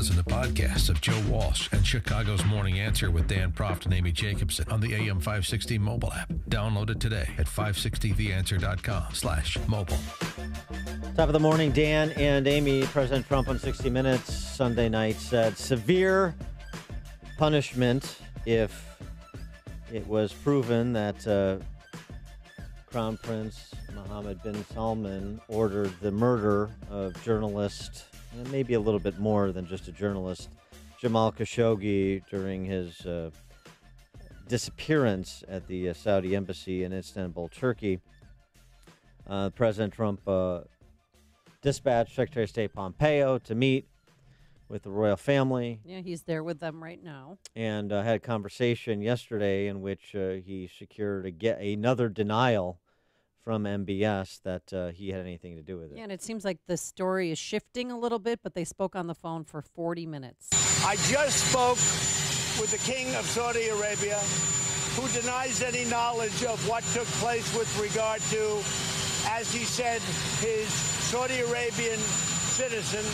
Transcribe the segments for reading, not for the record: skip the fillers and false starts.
listen to podcasts of Joe Walsh and Chicago's Morning Answer with Dan Proft and Amy Jacobson on the AM 560 mobile app. Download it today at 560theanswer.com/mobile. Top of the morning, Dan and Amy. President Trump on 60 Minutes Sunday night said severe punishment if it was proven that Crown Prince Mohammed bin Salman ordered the murder of journalist, and maybe a little bit more than just a journalist, Jamal Khashoggi during his disappearance at the Saudi embassy in Istanbul, Turkey. President Trump dispatched Secretary of State Pompeo to meet with the royal family. Yeah, he's there with them right now. And had a conversation yesterday in which he secured another denial from MBS that he had anything to do with it. Yeah, and it seems like the story is shifting a little bit, but they spoke on the phone for 40 minutes. I just spoke with the King of Saudi Arabia, who denies any knowledge of what took place with regard to, as he said, his Saudi Arabian citizen.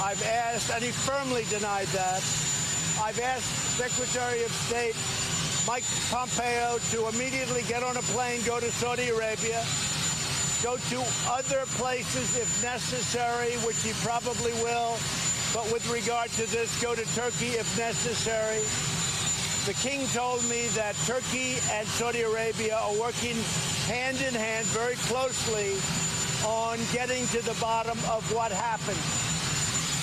I've asked, and he firmly denied that. I've asked Secretary of State Mike Pompeo to immediately get on a plane, go to Saudi Arabia, go to other places if necessary, which he probably will. But with regard to this, go to Turkey if necessary. The king told me that Turkey and Saudi Arabia are working hand in hand very closely on getting to the bottom of what happened.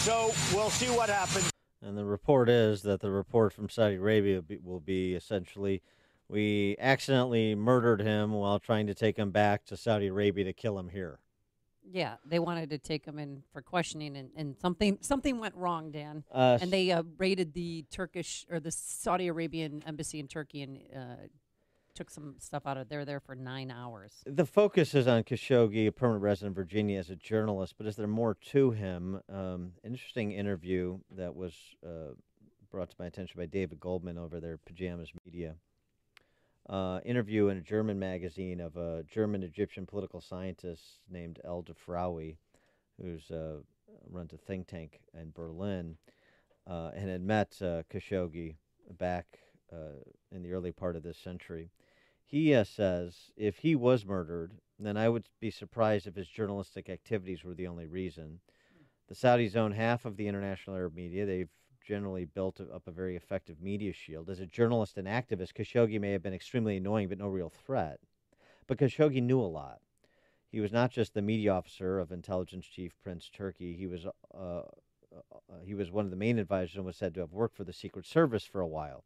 So we'll see what happens. And the report is that the report from Saudi Arabia will be essentially, we accidentally murdered him while trying to take him back to Saudi Arabia to kill him here. Yeah, they wanted to take him in for questioning, and something went wrong, Dan. And they raided the Turkish or the Saudi Arabian embassy in Turkey and took some stuff out of there for 9 hours. The focus is on Khashoggi, a permanent resident of Virginia, as a journalist, but is there more to him? Interesting interview that was brought to my attention by David Goldman over there, Pajamas Media. Interview in a German magazine of a German-Egyptian political scientist named El Defraoui, who's runs a think tank in Berlin, and had met Khashoggi back in the early part of this century. He says if he was murdered, then I would be surprised if his journalistic activities were the only reason. The Saudis own half of the international Arab media. They've generally built up a very effective media shield. As a journalist and activist, Khashoggi may have been extremely annoying but no real threat. But Khashoggi knew a lot. He was not just the media officer of intelligence chief Prince Turki. He was one of the main advisors and was said to have worked for the Secret Service for a while.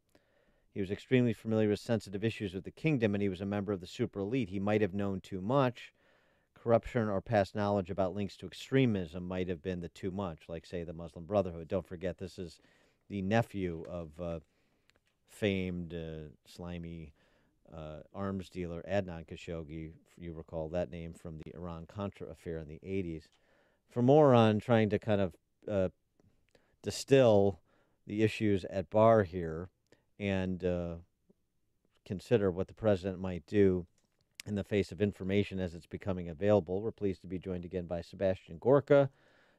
He was extremely familiar with sensitive issues with the kingdom, and he was a member of the super elite. He might have known too much. Corruption or past knowledge about links to extremism might have been the too much, like, say, the Muslim Brotherhood. Don't forget, this is the nephew of famed, slimy arms dealer Adnan Khashoggi. You recall that name from the Iran-Contra affair in the 80s. For more on trying to kind of distill the issues at bar here, and consider what the president might do in the face of information as it's becoming available. We're pleased to be joined again by Sebastian Gorka.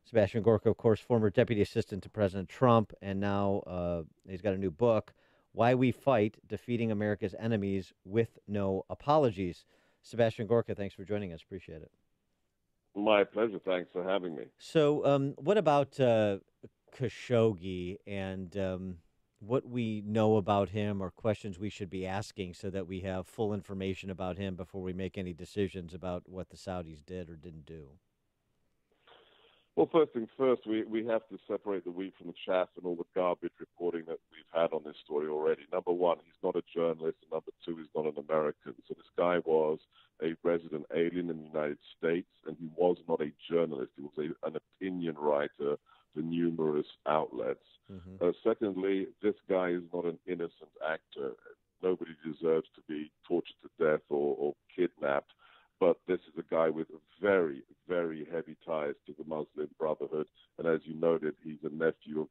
Sebastian Gorka, of course, former deputy assistant to President Trump, and now he's got a new book, Why We Fight, Defeating America's Enemies with No Apologies. Sebastian Gorka, thanks for joining us. Appreciate it. My pleasure. Thanks for having me. So what about Khashoggi and what we know about him or questions we should be asking so that we have full information about him before we make any decisions about what the Saudis did or didn't do? Well, first things first, we have to separate the wheat from the chaff and all the garbage reporting that we've had on this story already. Number one, he's not a journalist, and number two, he's not an American. So this guy was a resident alien in the United States, and he was not a journalist. He was an opinion writer for numerous outlets. Mm-hmm. Secondly, this guy is not an innocent actor. Nobody deserves to be tortured to death or kidnapped. But this is a guy with very, very heavy ties to the Muslim Brotherhood. And as you noted, he's a nephew of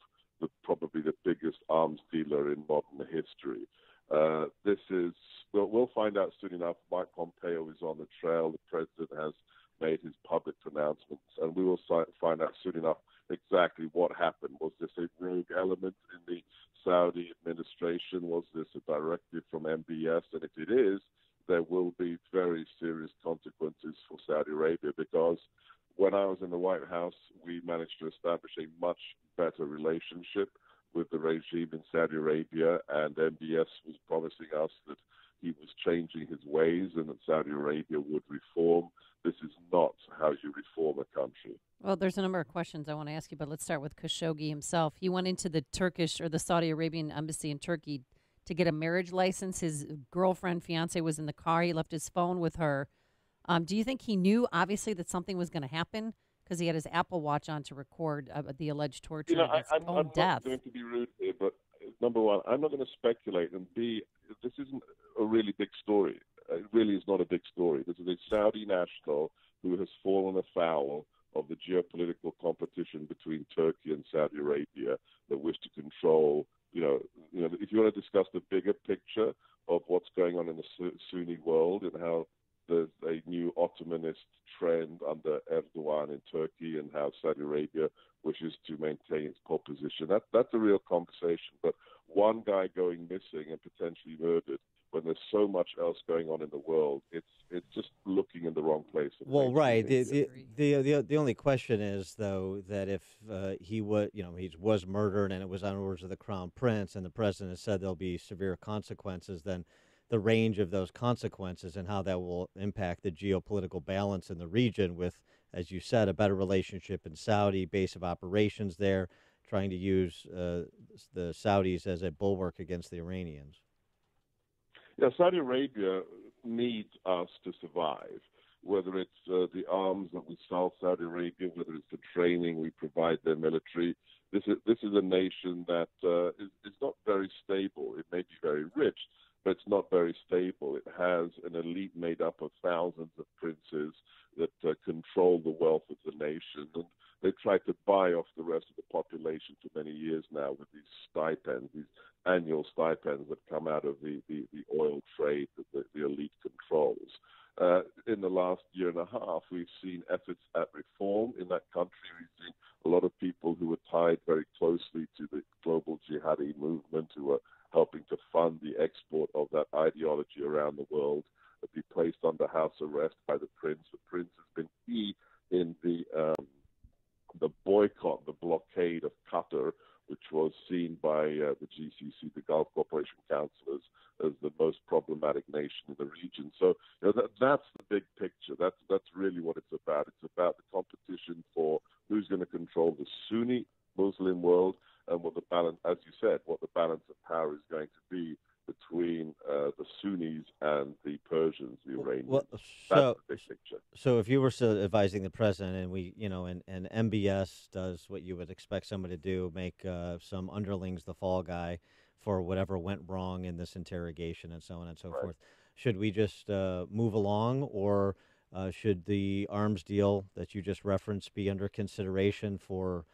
probably the biggest arms dealer in modern history. We'll find out soon enough. Mike Pompeo is on the trail. The president has made his public pronouncements. And we will find out soon enough exactly what happened. Was this a rogue element in the Saudi administration? Was this a directive from MBS? And if it is, there will be very serious consequences for Saudi Arabia, because when I was in the White House, we managed to establish a much better relationship with the regime in Saudi Arabia, and MBS was promising us that he was changing his ways and that Saudi Arabia would reform. This is not how you reform a country. Well, there's a number of questions I want to ask you, but let's start with Khashoggi himself. He went into the Turkish or the Saudi Arabian embassy in Turkey to get a marriage license. His girlfriend, fiance, was in the car. He left his phone with her. Do you think he knew, obviously, that something was going to happen? Because he had his Apple Watch on to record the alleged torture of his own death. I'm not going to be rude here, but number one, I'm not going to speculate, and B, this isn't a really big story. It really is not a big story. This is a Saudi national who has fallen afoul of the geopolitical competition between Turkey and Saudi Arabia that wish to control. If you want to discuss the bigger picture of what's going on in the Sunni world and how there's a new Ottomanist trend under Erdogan in Turkey and how Saudi Arabia wishes to maintain its pole position, that's a real conversation. But one guy going missing and potentially murdered, when there's so much else going on in the world, it's just looking in the wrong place. Well, right. The only question is, though, that if he was murdered and it was on orders of the Crown Prince, and the president has said there'll be severe consequences, then the range of those consequences and how that will impact the geopolitical balance in the region with, as you said, a better relationship in Saudi, base of operations there, trying to use the Saudis as a bulwark against the Iranians. Yeah, Saudi Arabia needs us to survive, whether it's the arms that we sell Saudi Arabia, whether it's the training we provide their military. This is a nation that is not very stable. It may be very rich, but it's not very stable. It has an elite made up of thousands of princes that control the wealth of the nation. And they tried to buy off the rest of the population for many years now with these stipends, these annual stipends that come out of the oil trade that the elite controls. In the last year and a half, we've seen efforts at reform in that country. We've seen a lot of people who are tied very closely to the global jihadi movement, who are helping to fund the export of that ideology around the world, be placed under house arrest by the prince. The prince has been key in the boycott, the blockade of Qatar, which was seen by the GCC, the Gulf Cooperation Council, as the most problematic nation in the region. So that's the big picture. That's really what it's about. It's about the competition for who's going to control the Sunni Muslim world and what the balance, as you said, what the balance of power is going to be between the Sunnis and the Persians, the Iranians. Well, that's the big picture. So if you were still advising the president, and MBS does what you would expect someone to do, make some underlings the fall guy for whatever went wrong in this interrogation and so on and so forth, should we just move along, or should the arms deal that you just referenced be under consideration for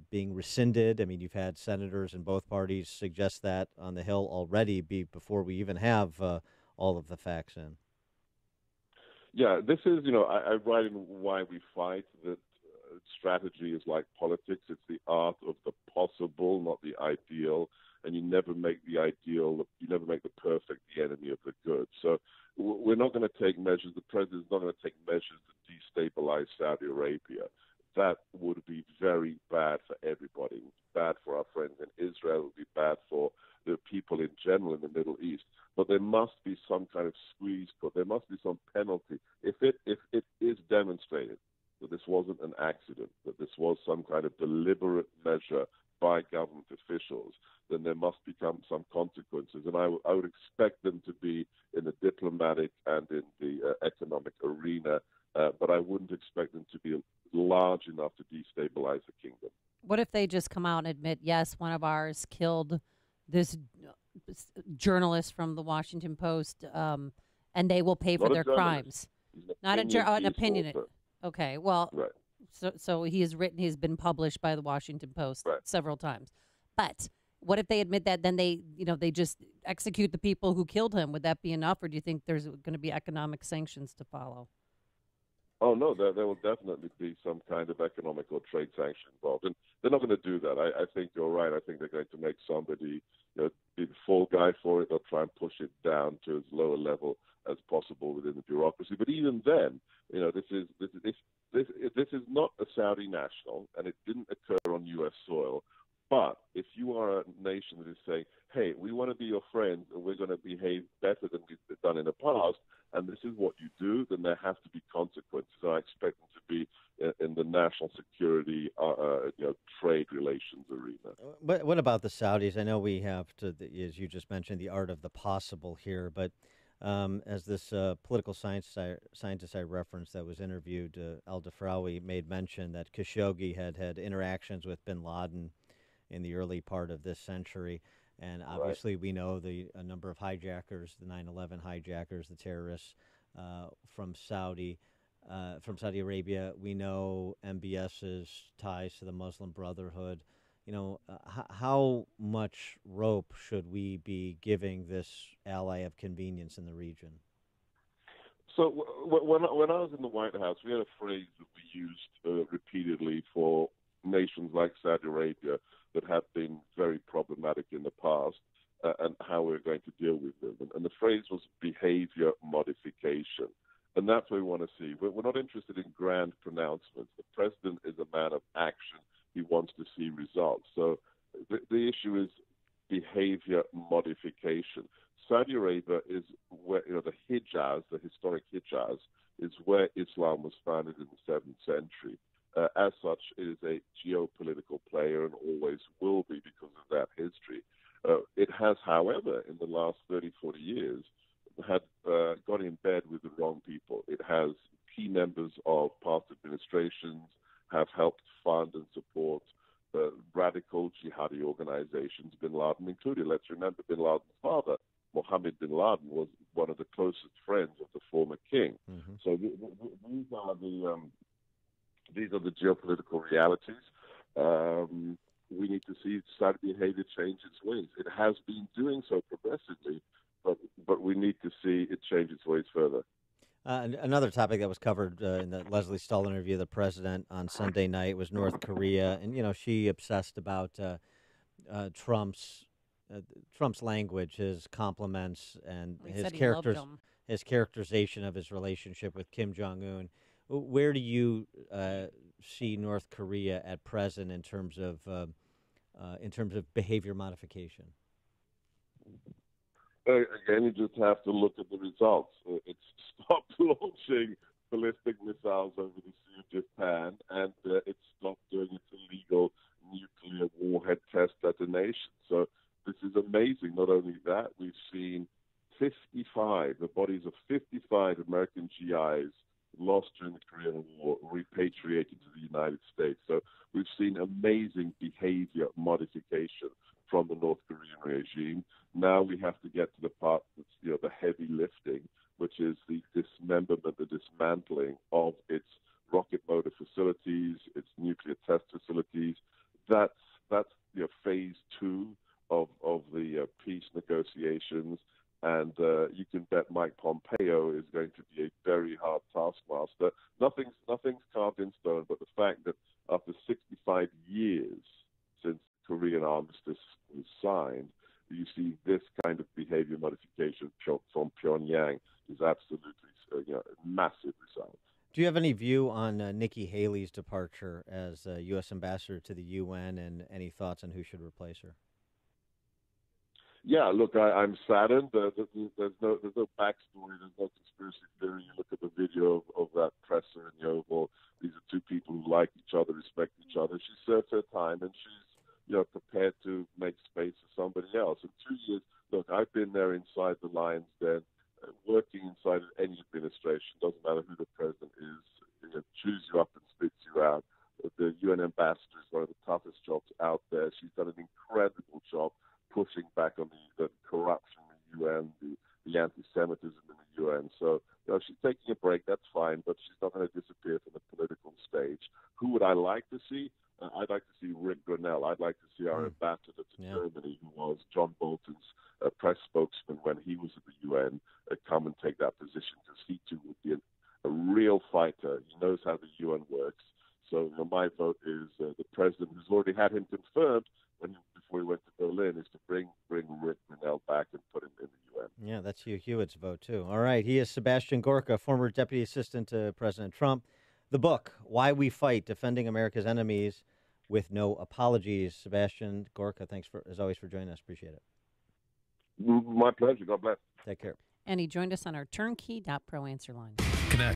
being rescinded? I mean, you've had senators in both parties suggest that on the Hill already, before we even have all of the facts in. Yeah, this is, I write in Why We Fight that strategy is like politics. It's the art of the possible, not the ideal. And you never make the ideal, you never make the perfect the enemy of the good. So we're not going to take measures, the president's not going to take measures to destabilize Saudi Arabia. That would be very bad for everybody. It would be bad for our friends in Israel. It would be bad for the people in general in the Middle East. But there must be some kind of squeeze put. There must be some penalty. If it is demonstrated that this wasn't an accident, that this was some kind of deliberate measure by government officials, then there must become some consequences. And I would expect them to be in the diplomatic and in the economic arena, but I wouldn't expect them to be large enough to destabilize the kingdom. What if they just come out and admit, yes, one of ours killed this journalist from the Washington Post, and they will pay for their crimes? Not an opinion. Okay, well, right. So he's been published by the Washington Post several times. But what if they admit that, then they just execute the people who killed him? Would that be enough, or do you think there's going to be economic sanctions to follow? Oh, no, there will definitely be some kind of economic or trade sanction involved. And they're not going to do that. I think you're right. I think they're going to make somebody be the fall guy for it. They'll try and push it down to as low a level as possible within the bureaucracy. But even then, this is not a Saudi national, and it didn't occur on U.S. soil. But if you are a nation that is saying, hey, we want to be your friends and we're going to behave better than we've done in the past, and this is what you do, then there have to be consequences. I expect them to be in the national security, trade relations arena. But what about the Saudis? I know we have to, as you just mentioned, the art of the possible here. But as this political scientist I referenced that was interviewed, Al-Dafrawi, made mention that Khashoggi had interactions with bin Laden in the early part of this century. And obviously we know a number of hijackers, the 9/11 hijackers, the terrorists from Saudi Arabia. We know MBS's ties to the Muslim Brotherhood. How much rope should we be giving this ally of convenience in the region? So when I was in the White House, we had a phrase that we used repeatedly for nations like Saudi Arabia that have been very problematic in the past and how we're going to deal with them. And the phrase was behavior modification. And that's what we want to see. We're not interested in grand pronouncements. The president is a man of action. He wants to see results. So the issue is behavior modification. Saudi Arabia is where, the Hijaz, the historic Hijaz, is where Islam was founded in the 7th century. As such, it is a geopolitical player and always will be because of that history. It has, however, in the last 30, 40 years, got in bed with the wrong people. It has key members of past administrations have helped fund and support radical jihadi organizations, bin Laden included. Let's remember bin Laden's father, Mohammed bin Laden, was one of the closest friends of the former king. Mm-hmm. So these are the geopolitical realities. We need to see Saudi behavior change its ways. It has been doing so progressively, but we need to see it change its ways further. Another topic that was covered in the Leslie Stahl interview of the president on Sunday night was North Korea, and she obsessed about Trump's language, his compliments, and his characterization of his relationship with Kim Jong-un. Where do you see North Korea at present in terms of behavior modification? Again, you just have to look at the results. It's stopped launching ballistic missiles over the Sea of Japan, and it stopped doing its illegal nuclear warhead test detonation. So this is amazing. Not only that, we've seen the bodies of 55 American GIs lost during the Korean War, repatriated to the United States. So we've seen amazing behavior modification from the North Korean regime. Now we have to get to the part that's the heavy lifting, which is the dismemberment, the dismantling of its rocket motor facilities, its nuclear test facilities. That's phase 2 of the peace negotiations. And you can bet Mike Pompeo is going to be a very hard taskmaster. Nothing's carved in stone, but the fact that after 65 years since the Korean armistice was signed, you see this kind of behavior modification from Pyongyang is absolutely a massive result. Do you have any view on Nikki Haley's departure as U.S. ambassador to the UN, and any thoughts on who should replace her? Yeah, look, I'm saddened. There's no backstory. There's no conspiracy theory. You look at the video of that presser in the Oval. These are two people who like each other, respect each other. She served her time, and she's prepared to make space for somebody else. In 2 years, look, I've been there inside the lion's den, working inside of any administration. Doesn't matter who the president is. Chews you up and spits you out. The UN ambassador is one of the toughest jobs out there. She's done an incredible job pushing back on the corruption in the UN, the anti-Semitism in the UN. So, she's taking a break, that's fine, but she's not going to disappear from the political stage. Who would I like to see? I'd like to see Rick Grenell. I'd like to see our ambassador to Germany, who was John Bolton's press spokesman when he was at the UN, come and take that position, because he too would be a real fighter. He confirmed before he went to Berlin, is to bring Rick Grenell back and put him in the UN. Yeah, that's Hugh Hewitt's vote, too. All right, he is Sebastian Gorka, former deputy assistant to President Trump. The book, Why We Fight, Defending America's Enemies with No Apologies. Sebastian Gorka, thanks, as always, for joining us. Appreciate it. My pleasure. God bless. Take care. And he joined us on our turnkey.pro answer line.